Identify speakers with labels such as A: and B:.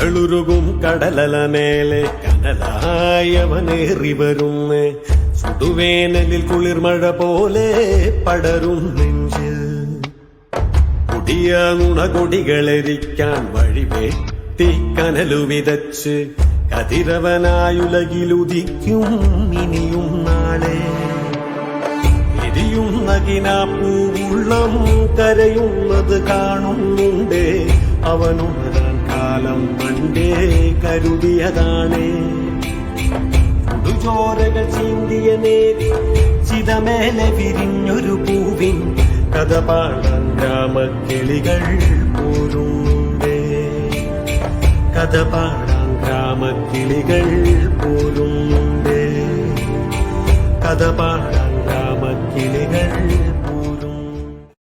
A: കടലുരുകും കടലല മേലെ കനലായവനേറി വരുന്നേ സുടുവേനലിൽ കുളിർമഴ പോലെ പടരും നെഞ്ച് കൊടിയ നുണകൊടികളെരിക്കാൻ വഴിവെട്ടി കനലു വിതച്ച് കതിരവനായുലകിലുദിക്കും ഇനിയും നാളെ എരിയുന്ന കിനാപ്പൂവുള്ളം കരയുന്നത് കാണുന്നുണ്ടേ അവനുണരാൻ കാലം പണ്ടേ കരുതിയതാണേ ചുടുചോരകൾ ചീന്തിയ നേരി ചിതമേലെ വിരിഞ്ഞൊരു പൂവിൻ കഥ പാടാൻ ഗ്രാമക്കിളികൾ പോരുന്നുണ്ടേ കഥ പാടാൻ ഗ്രാമക്കിളികൾ പോരുന്നുണ്ടേ കഥ പാടാൻ ഗ്രാമക്കിളികൾ